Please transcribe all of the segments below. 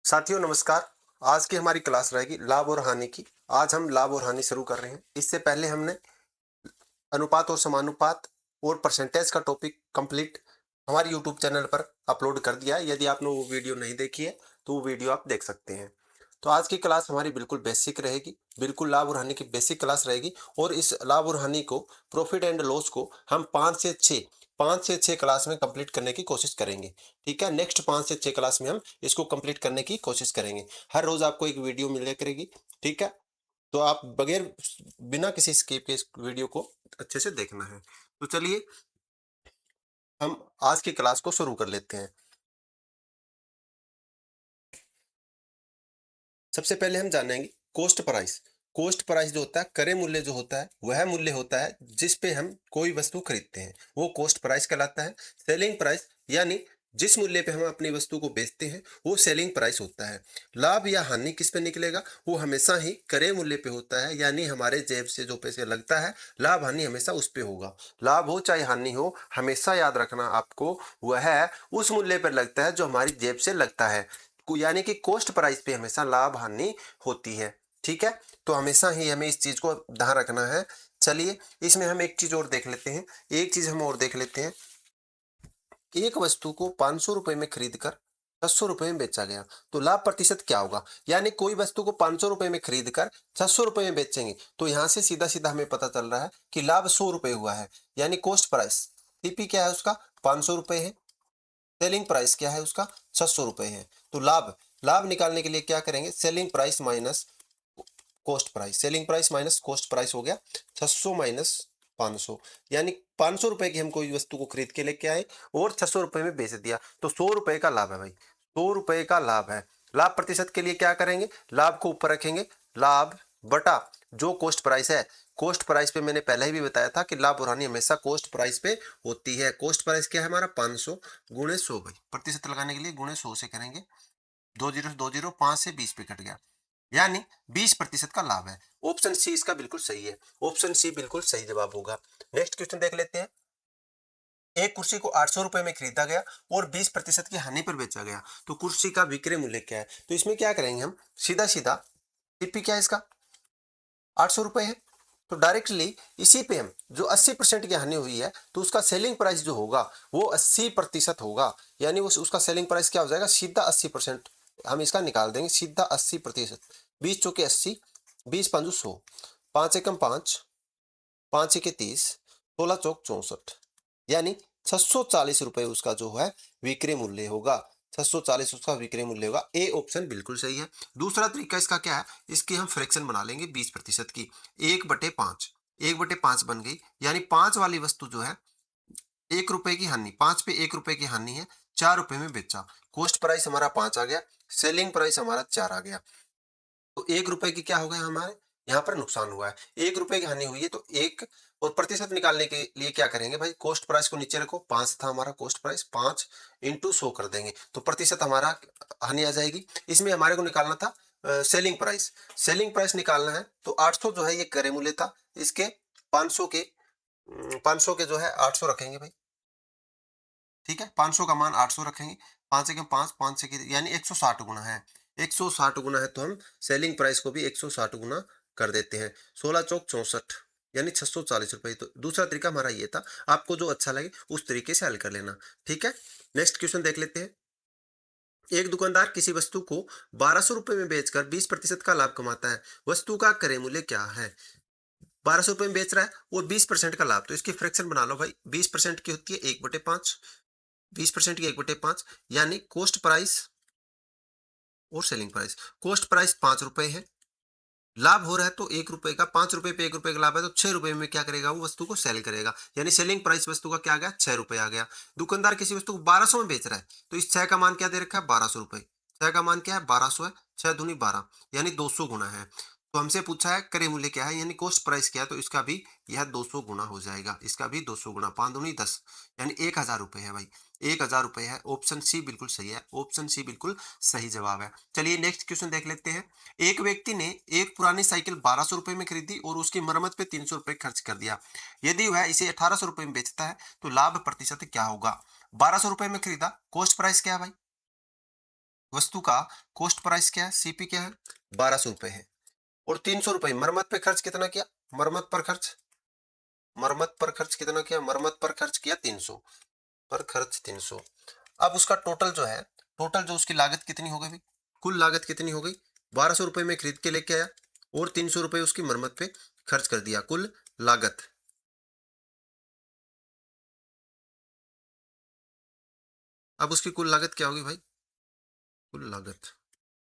साथियों नमस्कार। आज की हमारी क्लास रहेगी लाभ और हानि की। आज हम लाभ और हानि शुरू कर रहे हैं। इससे पहले हमने अनुपात और समानुपात और परसेंटेज का टॉपिक कंप्लीट हमारे यूट्यूब चैनल पर अपलोड कर दिया है। यदि आपने वो वीडियो नहीं देखी है तो वो वीडियो आप देख सकते हैं। तो आज की क्लास हमारी बिल्कुल बेसिक रहेगी, बिल्कुल लाभ और हानि की बेसिक क्लास रहेगी। और इस लाभ और हानि को, प्रॉफिट एंड लॉस को हम 5 से 6 क्लास में कंप्लीट करने की कोशिश करेंगे। ठीक है, नेक्स्ट 5 से 6 क्लास में हम इसको कंप्लीट करने की कोशिश करेंगे। हर रोज आपको एक वीडियो मिला करेगी। ठीक है, तो आप बगैर बिना किसी स्किप के इस वीडियो को अच्छे से देखना है। तो चलिए हम आज की क्लास को शुरू कर लेते हैं। सबसे पहले हम जानेंगे कॉस्ट प्राइस। कॉस्ट प्राइस जो होता है, क्रय मूल्य जो होता है, वह मूल्य होता है जिस पे हम कोई वस्तु खरीदते हैं, वो कॉस्ट प्राइस कहलाता है। सेलिंग प्राइस यानी जिस मूल्य पे हम अपनी वस्तु को बेचते हैं वो सेलिंग प्राइस होता है। लाभ या हानि किस पे निकलेगा? वो हमेशा ही क्रय मूल्य पे होता है, यानी हमारे जेब से जो पैसे लगता है, लाभ हानि हमेशा उस पे होगा। लाभ हो चाहे हानि हो, हमेशा याद रखना आपको, वह उस मूल्य पर लगता है जो हमारी जेब से लगता है। यानी कि कॉस्ट प्राइस पे हमेशा लाभ हानि होती है। ठीक है, तो हमेशा ही हमें इस चीज को ध्यान रखना है। चलिए इसमें हम एक चीज और देख लेते हैं। एक चीज हम और देख लेते हैं। एक वस्तु को 500 रुपए में खरीद कर 600 रुपए में बेचा गया, तो लाभ प्रतिशत क्या होगा? यानी कोई वस्तु को 500 रुपए में खरीद कर 600 रुपए में बेचेंगे, तो यहां से सीधा सीधा हमें पता चल रहा है कि लाभ 100 रुपए हुआ है। यानी कॉस्ट प्राइस सीपी क्या है उसका? 500 रुपए है। सेलिंग प्राइस क्या है उसका? 600 रुपए है। तो लाभ लाभ निकालने के लिए क्या करेंगे? Selling price minus cost price. Selling price minus cost price हो गया 600 माइनस 500। यानी 500 रुपए की हम कोई वस्तु को खरीद के लेके आए और 600 रुपए में बेच दिया, तो 100 रुपए का लाभ है भाई। 100 रुपए का लाभ है। लाभ प्रतिशत के लिए क्या करेंगे? लाभ को ऊपर रखेंगे, लाभ बटा जो कॉस्ट प्राइस है। कॉस्ट प्राइस पे मैंने पहले ही भी बताया था कि लाभ और हानि हमेशा कॉस्ट प्राइस पे होती है। कॉस्ट प्राइस क्या है हमारा? 500 गुणे 100 भाई। प्रतिशत लगाने के लिए गुणे 100 से करेंगे। दो जीरो 2 जीरो 5 से 20 पे कट गया, यानी 20% का लाभ है। ऑप्शन सी इसका बिल्कुल सही है। ऑप्शन सी बिल्कुल सही जवाब होगा। नेक्स्ट क्वेश्चन देख लेते हैं। एक कुर्सी को 800 रुपए में खरीदा गया और 20% की हानि पर बेचा गया, तो कुर्सी का विक्रय मूल्य क्या है? तो इसमें क्या करेंगे हम? सीधा सीधा टीपी क्या है इसका? 800 रुपए है। तो डायरेक्टली इसी पे हम जो 80% की हानि हुई है, तो उसका सेलिंग प्राइस जो होगा वो 80% होगा। यानी उसका सेलिंग प्राइस क्या हो जाएगा? सीधा 80%। हम इसका निकाल देंगे सीधा 80%। 20 चौके 80, 20 पंजू 100, 5 एकम 5, 5 एके 30, 16 चौक 64, यानी 640 रुपए उसका जो है विक्रय मूल्य होगा। 640 उसका विक्रय मूल्य होगा। ए ऑप्शन बिल्कुल सही है। दूसरा तरीका इसका क्या है? इसकी हम फ्रैक्शन बना लेंगे 20% की। 1/5, 1/5 बन गई, यानी 5 वाली वस्तु जो है 1 रुपए की हानि, 5 पे 1 रुपए की हानि है, 4 रुपए में बेचा। कॉस्ट प्राइस हमारा 5 आ गया, सेलिंग प्राइस हमारा 4 आ गया। तो 1 रुपए की क्या हो गया हमारे यहाँ पर? नुकसान हुआ है। 1 रुपए की हानि हुई है, तो एक और प्रतिशत निकालने के लिए क्या करेंगे भाई? कॉस्ट प्राइस को नीचे रखो। 5 था हमारा कॉस्ट प्राइस, 5 इंटू 100 कर देंगे, तो प्रतिशत हमारा हानि आ जाएगी। इसमें हमारे को निकालना था सेलिंग प्राइस। सेलिंग प्राइस निकालना है तो 800 जो है ये क्रय मूल्य था। इसके 500 के 500 के जो है 800 रखेंगे भाई। ठीक है, 500 का मान 800 रखेंगे। 5 एकम 5, 5 से यानी 160 गुना है। 160 गुना है, तो हम सेलिंग प्राइस को भी 160 गुना कर देते हैं। 16 चौक 64, यानी 640 रुपए। तो दूसरा तरीका हमारा ये था। आपको जो अच्छा लगे उस तरीके से हल कर लेना। ठीक है, नेक्स्ट क्वेश्चन देख लेते हैं। एक दुकानदार किसी वस्तु को 1200 रुपए में बेचकर 20% का लाभ कमाता है। वस्तु का क्रय मूल्य क्या है? 1200 रुपए में बेच रहा है और 20% का लाभ, तो इसकी फ्रैक्शन बना लो भाई। 20% की होती है 1/5। 20% की 1/5, यानी कॉस्ट प्राइस और सेलिंग प्राइस। कॉस्ट प्राइस 5 रुपए है, लाभ हो रहा है तो 1 रुपए का। 5 रुपए पे 1 रुपए का लाभ है, तो 6 रुपए में क्या करेगा? वो वस्तु को सेल करेगा, यानी सेलिंग प्राइस वस्तु का क्या आ गया? 6 रुपए आ गया। दुकानदार किसी वस्तु को 1200 में बेच रहा है, तो इस 6 का मान क्या दे रखा है? 1200 रुपए। 6 का मान क्या है? 1200 है। 6 दूनी 12, यानी 200 गुना है। तो हमसे पूछा है क्रय मूल्य क्या है, यानी कॉस्ट प्राइस क्या है, तो इसका भी यह 200 गुना हो जाएगा। इसका भी 200 गुना, 5 दूनी 10, यानी 1000 रुपए है भाई। 1000 रुपए है। ऑप्शन सी बिल्कुल सही है। ऑप्शन सी बिल्कुल सही जवाब है। चलिए नेक्स्ट क्वेश्चन देख लेते हैं। एक व्यक्ति ने एक पुरानी साइकिल 1200 रुपए में खरीदी और उसकी मरम्मत पे 300 रुपए खर्च कर दिया। यदि वह इसे 1800 रुपए में बेचता है, तो लाभ प्रतिशत क्या होगा? 1200 रुपए में खरीदा, कॉस्ट प्राइस क्या है भाई? वस्तु का कॉस्ट प्राइस क्या है, सीपी क्या है, 1200 रुपए है। और 300 रुपए मरम्मत पे खर्च कितना किया, मरम्मत पर खर्च कितना किया, मरम्मत पर खर्च किया 300, पर खर्च 300। अब उसका टोटल जो है, टोटल जो उसकी लागत कितनी हो गई, कुल लागत कितनी हो गई, 1200 रुपए में खरीद के लेके आया और 300 रुपए उसकी मरम्मत पे खर्च कर दिया, कुल लागत। अब उसकी कुल लागत क्या होगी भाई, कुल लागत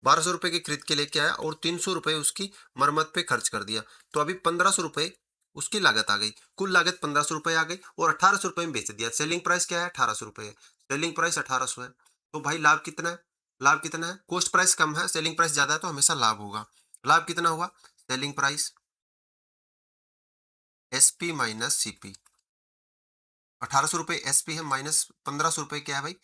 1200 रुपए की खरीद के लेके आया और 300 रुपए उसकी मरम्मत पे खर्च कर दिया, तो अभी 1500 रुपए उसकी लागत आ गई, कुल लागत 1500 रुपए आ गई और 1800 रुपए में बेच दिया। सेलिंग प्राइस क्या है, 1800 रुपए है, सेलिंग प्राइस 1800 है। तो भाई लाभ कितना है, लाभ कितना है, कॉस्ट प्राइस कम है, सेलिंग प्राइस ज्यादा है, तो हमेशा लाभ होगा। लाभ कितना हुआ, selling price SP minus CP, 1800 रुपए एसपी है माइनस 1500 रुपए क्या है भाई,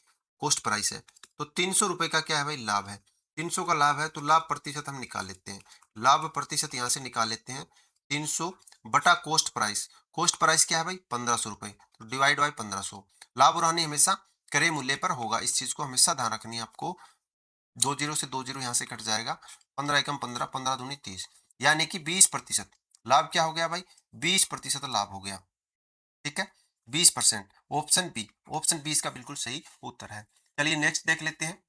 कॉस्ट प्राइस है। तो 300 रुपए का क्या है भाई, लाभ है। 300 का लाभ है तो लाभ प्रतिशत हम निकाल लेते हैं, लाभ प्रतिशत यहां से निकाल लेते हैं। 300 बटा कॉस्ट प्राइस क्या है भाई, 1500 रुपए, तो डिवाइड बाई 1500। लाभ और हानि हमेशा क्रय मूल्य पर होगा, इस चीज को हमेशा ध्यान रखनी है आपको। 2 जीरो से 2 जीरो यहाँ से कट जाएगा, 15 एकम 15, 15 दूनी 30, यानी कि 20%। लाभ क्या हो गया भाई, 20% लाभ हो गया, ठीक है, 20%। ऑप्शन बी, ऑप्शन बी इसका बिल्कुल सही उत्तर है। चलिए नेक्स्ट देख लेते हैं।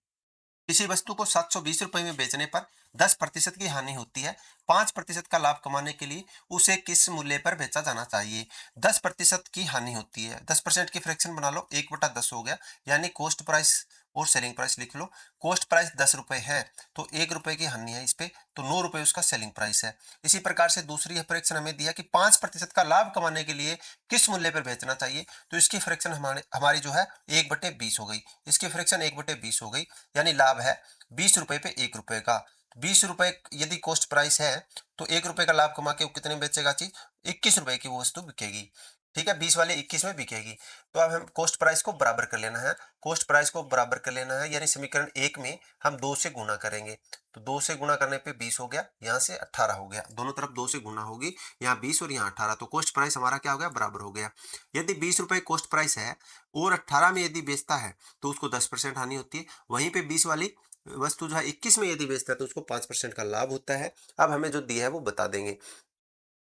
किसी वस्तु को 720 रुपए में बेचने पर 10% की हानि होती है, 5% का लाभ कमाने के लिए उसे किस मूल्य पर बेचा जाना चाहिए। 10% की हानि होती है, 10% की फ्रैक्शन बना लो, 1/10 हो गया, यानी कॉस्ट प्राइस और सेलिंग प्राइस लिख लो। कॉस्ट प्राइस 10 रुपए है तो 1 रुपए की हानि है इस पे, तो 9 रुपए उसका सेलिंग प्राइस है। इसी प्रकार से दूसरी फ्रैक्शन हमें दिया कि 5% का लाभ कमाने के लिए किस मूल्य पर बेचना चाहिए, तो इसकी फ्रैक्शन हमारी जो है 1/20 हो गई, इसकी फ्रैक्शन 1/20 हो गई, यानी लाभ है 20 रुपए पे 1 रुपए का। 20 रुपए यदि कॉस्ट प्राइस है तो 1 रुपए का लाभ कमा के वो कितने में बेचेगा चीज, 21 रुपए की वो वस्तु बिकेगी, ठीक है, 20 वाले 21 में बिकेगी। तो अब हम कॉस्ट प्राइस को बराबर कर लेना है, कॉस्ट प्राइस को बराबर कर लेना है, यानी समीकरण 1 में हम 2 से गुणा करेंगे, तो 2 से गुणा करने पे 20 हो गया, यहाँ से 18 हो गया, दोनों तरफ 2 से गुणा होगी, यहाँ 20 और यहाँ 18, तो कॉस्ट प्राइस हमारा क्या हो गया, बराबर हो गया। यदि 20 रुपए कॉस्ट प्राइस है और 18 में यदि बेचता है तो उसको 10% हानि होती है, वहीं पे 20 वाली वस्तु जो है 21 में यदि बेचता है तो उसको 5% का लाभ होता है। अब हमें जो दिया है वो बता देंगे।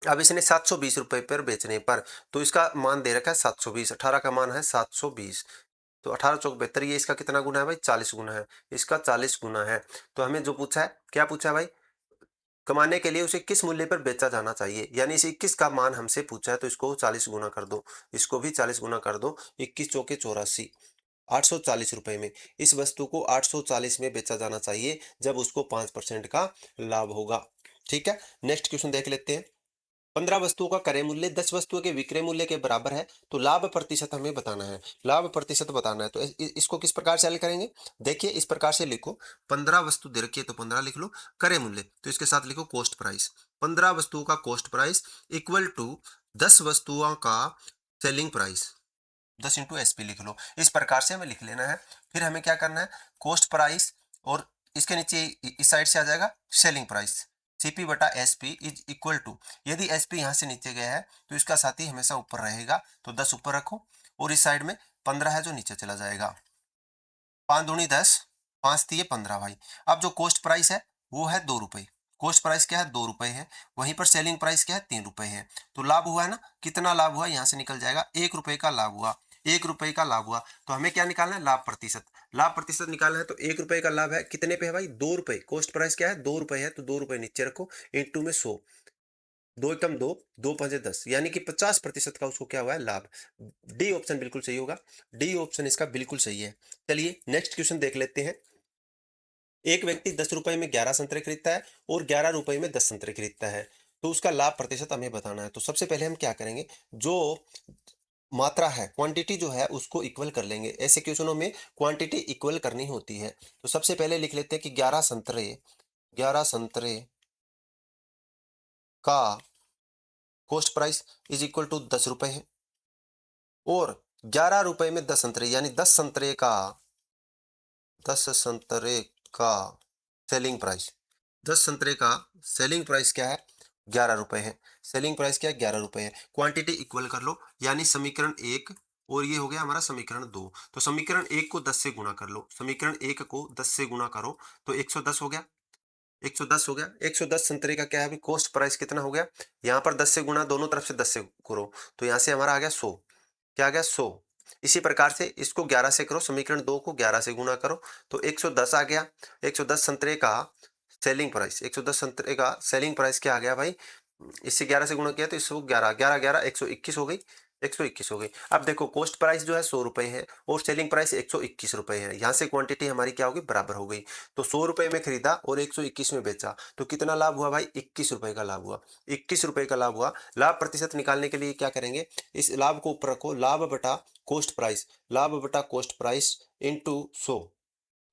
अब इसने 720 रुपए पर बेचने पर, तो इसका मान दे रखा है 720, 18 का मान है 720, तो 18 चौक 72, ये इसका कितना गुना है भाई, 40 गुना है, इसका 40 गुना है। तो हमें जो पूछा है, क्या पूछा है भाई, कमाने के लिए उसे किस मूल्य पर बेचा जाना चाहिए, यानी इसे 21 का मान हमसे पूछा है, तो इसको 40 गुना कर दो, इसको भी 40 गुना कर दो, 21 चौके 84, 840 रुपए में इस वस्तु को 840 में बेचा जाना चाहिए जब उसको 5% का लाभ होगा, ठीक है। नेक्स्ट क्वेश्चन देख लेते हैं। 15 वस्तुओं का क्रय मूल्य 10 वस्तुओं के विक्रय मूल्य के बराबर है, तो लाभ प्रतिशत हमें बताना है, लाभ प्रतिशत बताना है, तो इसको किस प्रकार से हल करेंगे, देखिए इस प्रकार से लिखो। 15 वस्तु दे रखी है तो 15 लिख लो, क्रय मूल्य तो इसके साथ लिखो कॉस्ट प्राइस, 15 वस्तुओं का कॉस्ट प्राइस इक्वल टू 10 वस्तुओं का सेलिंग प्राइस, 10 इंटू एसपी लिख लो, इस प्रकार से हमें लिख लेना है। फिर हमें क्या करना है, कॉस्ट प्राइस और इसके नीचे इस साइड से आ जाएगा सेलिंग प्राइस, सीपी बटा एसपी इज इक्वल टू, यदि एसपी यहाँ से नीचे गया है तो इसका साथी हमेशा ऊपर रहेगा, तो 10 ऊपर रखो और इस साइड में 15 है जो नीचे चला जाएगा, 5 दूनी 10, 5 तिये 15 भाई। अब जो कॉस्ट प्राइस है वो है 2 रुपए, कॉस्ट प्राइस क्या है, 2 रुपए है, वहीं पर सेलिंग प्राइस क्या है, 3 रुपए है, तो लाभ हुआ है ना, कितना लाभ हुआ यहाँ से निकल जाएगा, 1 रुपए का लाभ हुआ, 1 रुपए का लाभ हुआ। तो हमें क्या निकालना है, लाभ प्रतिशत, लाभ प्रतिशत निकालना है, तो 1 रुपए का लाभ है कितने पे है भाई, 2 रुपए, कॉस्ट प्राइस क्या है, 2 रुपए है, तो 2 रुपए नीचे रखो, इंटू में 100, 2 एकम 2, 2 पंजे 10, यानी कि 50% का उसको क्या हुआ है, लाभ। डी ऑप्शन बिल्कुल सही होगा, डी ऑप्शन इसका बिल्कुल सही है। चलिए नेक्स्ट क्वेश्चन देख लेते हैं। एक व्यक्ति 10 रुपए में 11 संतरे खरीदता है और 11 रुपए में 10 संतरे खरीदता है, तो उसका लाभ प्रतिशत हमें बताना है। तो सबसे पहले हम क्या करेंगे, जो मात्रा है, क्वांटिटी जो है उसको इक्वल कर लेंगे, ऐसे क्वेश्चनों में क्वांटिटी इक्वल करनी होती है। तो सबसे पहले लिख लेते हैं कि 11 संतरे का cost price is equal to 10 रुपए है, और 11 रुपए में 10 संतरे, यानी 10 संतरे का सेलिंग प्राइस, 10 संतरे का सेलिंग प्राइस क्या है, 11 रुपए है, सेलिंग प्राइस क्या है, 11 रुपए है। क्वांटिटी इक्वल कर लो, यानी समीकरण 1 और ये हो गया हमारा समीकरण 2। तो समीकरण 1 को 10 से गुणा कर लो, समीकरण 1 को 10 से गुणा करो तो 110 हो गया, 110 हो गया। 110 संतरे का क्या है अभी कॉस्ट प्राइस कितना हो गया, यहाँ पर 10 से गुणा, दोनों तरफ से 10 से करो तो यहाँ से हमारा आ गया 100। क्या आ गया 100। इसी प्रकार से इसको 11 से करो, समीकरण 2 को 11 से गुणा करो तो 110 आ गया। 110 संतरे का सेलिंग प्राइस, 110 संतरे का सेलिंग प्राइस क्या आ गया भाई, इससे 11 से गुणा किया तो इसको 11 11 11 121 हो गई, 121 हो गई। अब देखो कॉस्ट प्राइस जो है 100 रुपए है और सेलिंग प्राइस 121 रुपए है, यहाँ से क्वांटिटी हमारी क्या होगी, बराबर हो गई। तो 100 रुपए में खरीदा और 121 में बेचा तो कितना लाभ हुआ भाई, 21 रुपए का लाभ हुआ, 21 रुपए का लाभ हुआ। लाभ प्रतिशत निकालने के लिए क्या करेंगे, इस लाभ को ऊपर रखो, लाभ बटा कॉस्ट प्राइस, लाभ बटा कॉस्ट प्राइस इंटू 100।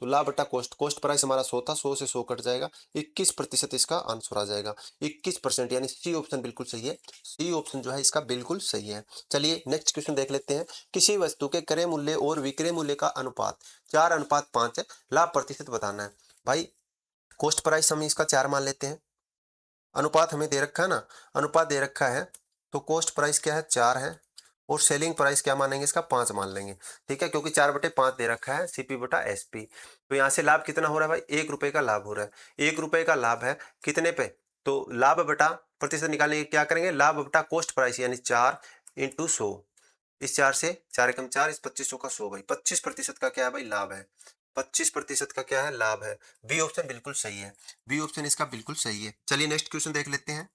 तो लाभ बटा कॉस्ट, कॉस्ट प्राइस हमारा 100 था, 100 से 100 कट जाएगा, 21% इसका आंसर आ जाएगा, 21%, यानी सी ऑप्शन बिल्कुल सही है। सी ऑप्शन जो है इसका बिल्कुल सही है। चलिए नेक्स्ट क्वेश्चन देख लेते हैं। किसी वस्तु के क्रय मूल्य और विक्रय मूल्य का अनुपात 4:5 है, लाभ प्रतिशत बताना है। भाई कॉस्ट प्राइस हम इसका 4 मान लेते हैं, अनुपात हमें दे रखा है ना, अनुपात दे रखा है तो कॉस्ट प्राइस क्या है 4 है और सेलिंग प्राइस क्या मानेंगे, इसका 5 मान लेंगे। ठीक है, क्योंकि 4/5 दे रखा है सीपी बटा एसपी। तो यहाँ से लाभ कितना हो रहा है भाई, 1 रुपए का लाभ हो रहा है, 1 रुपए का लाभ है कितने पे, तो लाभ बटा प्रतिशत निकालने के क्या करेंगे, लाभ बटा कॉस्ट प्राइस यानी 4 इंटू 100। इस 4 से 4 एकम 4, इस 2500 का 100 भाई, 25% का क्या है भाई, लाभ है। 25% का क्या है, लाभ है। बी ऑप्शन बिल्कुल सही है, बी ऑप्शन इसका बिल्कुल सही है। चलिए नेक्स्ट क्वेश्चन देख लेते हैं।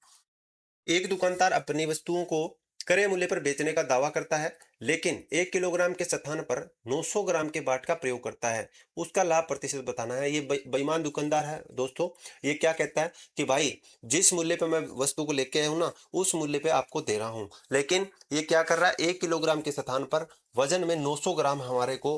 एक दुकानदार अपनी वस्तुओं को क्रय मूल्य पर बेचने का दावा करता है, लेकिन 1 किलोग्राम के स्थान पर 900 ग्राम के बाट का प्रयोग करता है। उसका लाभ प्रतिशत बताना है। ये बेईमान दुकानदार है दोस्तों। ये क्या कहता है कि भाई जिस मूल्य पे मैं वस्तु को लेके आया हूं ना, उस मूल्य पे आपको दे रहा हूं, लेकिन ये क्या कर रहा है, 1 किलोग्राम के स्थान पर वजन में 900 ग्राम हमारे को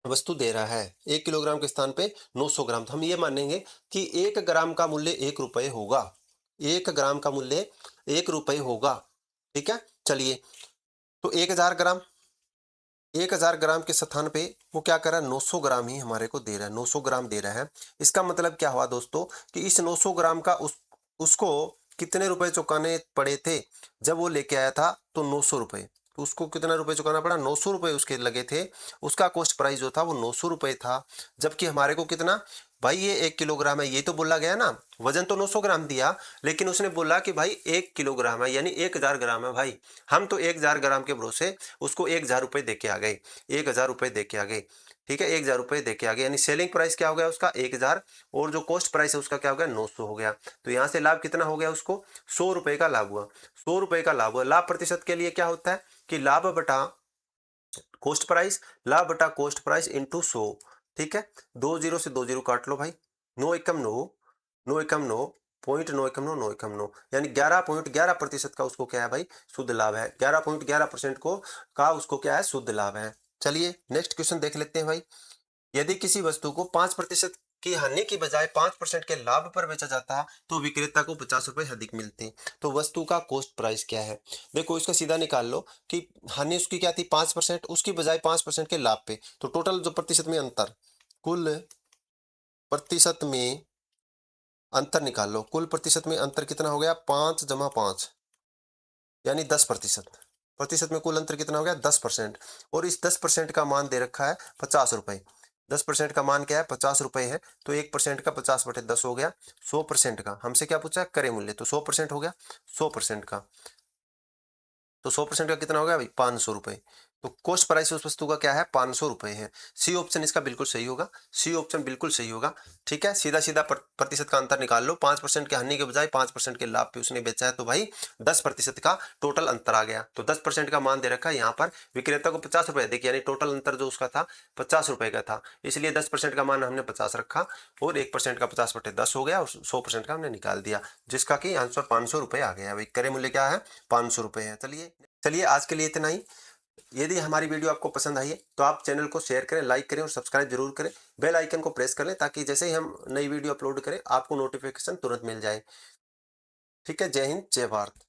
वस्तु दे रहा है। 1 किलोग्राम के स्थान पे 900 ग्राम, तो हम ये मानेंगे कि 1 ग्राम का मूल्य 1 रुपए होगा। 1 ग्राम का मूल्य 1 रुपए होगा। ठीक है, चलिए तो 1000 ग्राम, 1000 ग्राम के स्थान पे वो क्या कर रहा है, 900 ग्राम ही हमारे को दे रहा है, 900 ग्राम दे रहा है। इसका मतलब क्या हुआ दोस्तों कि इस 900 ग्राम का उसको कितने रुपए चुकाने पड़े थे, जब वो लेके आया था तो 900 रुपए, तो उसको कितना रुपए चुकाना पड़ा, 900 रुपए उसके लगे थे। उसका कॉस्ट प्राइस जो था वो 900 रुपए था, जबकि हमारे को कितना, भाई ये 1 किलोग्राम है, ये तो बोला गया ना, वजन तो 900 ग्राम दिया, लेकिन उसने बोला कि भाई 1 किलोग्राम है, यानी 1000 ग्राम है भाई। हम तो 1000 ग्राम के भरोसे उसको 1000 रुपए दे के आ गए, 1000 रुपए दे के आ गए। ठीक है, 1000 रुपए दे के आ गए, यानी सेलिंग प्राइस क्या हो गया उसका 1000 और जो कॉस्ट प्राइस है उसका क्या हो गया 900 हो गया। तो यहाँ से लाभ कितना हो गया उसको, 100 रुपए का लाभ हुआ, 100 रुपए का लाभ हुआ। लाभ प्रतिशत के लिए क्या होता है कि लाभ बटा कॉस्ट प्राइस, लाभ बटा कॉस्ट प्राइस इंटू 100। ठीक है, 2 जीरो से 2 जीरो काट लो भाई, 9 एकम 9, 9 एकम 9, पॉइंट 9 एकम 9, 9 एकम 9, यानी 11.11% का उसको क्या है भाई, शुद्ध लाभ है। 11.11% को का उसको क्या है, शुद्ध लाभ है। चलिए नेक्स्ट क्वेश्चन देख लेते हैं भाई। यदि किसी वस्तु को 5% की हानि की बजाय 5% के लाभ पर बेचा जाता तो विक्रेता को 50 रुपए अधिक मिलते। तो वस्तु का कॉस्ट प्राइस क्या है, देखो इसका सीधा निकाल लो कि हानि उसकी क्या थी 5%, उसकी बजाय 5% के लाभ पे, तो टोटल जो प्रतिशत में अंतर, कुल प्रतिशत में अंतर निकाल लो। कुल प्रतिशत में अंतर कितना हो गया, 5 जमा 5 यानी 10%। प्रतिशत में कुल अंतर कितना हो गया 10%, और इस 10% का मान दे रखा है 50 रुपए। 10% का मान क्या है 50 रुपए है, तो 1% का 50/10 हो गया। 100% का हमसे क्या पूछा है, क्रय मूल्य, तो 100% हो गया। 100% का तो 100% का कितना हो गया भाई 500 रुपए। तो कॉस्ट प्राइस उस वस्तु का क्या है 500 रुपए है। सी ऑप्शन इसका बिल्कुल सही होगा, सी ऑप्शन बिल्कुल सही होगा। ठीक है, सीधा सीधा प्रतिशत का अंतर निकाल लो, 5% के हानि के बजाय 5% के लाभ पे उसने बेचा है, तो भाई 10% का टोटल अंतर आ गया। तो 10% का मान दे रखा है यहाँ पर, विक्रेता को 50 रुपए देखिए, यानी टोटल अंतर जो उसका था 50 रुपए का था, इसलिए 10% का मान हमने 50 रखा और 1% का 50/10 हो गया और 100% का हमने निकाल दिया, जिसका कि आंसर 500 रुपए आ गया। भाई क्रय मूल्य क्या है 500 रुपए है। चलिए चलिए आज के लिए इतना ही। यदि हमारी वीडियो आपको पसंद आई है तो आप चैनल को शेयर करें, लाइक करें और सब्सक्राइब जरूर करें। बेल आइकन को प्रेस कर लें ताकि जैसे ही हम नई वीडियो अपलोड करें आपको नोटिफिकेशन तुरंत मिल जाए। ठीक है, जय हिंद जय भारत।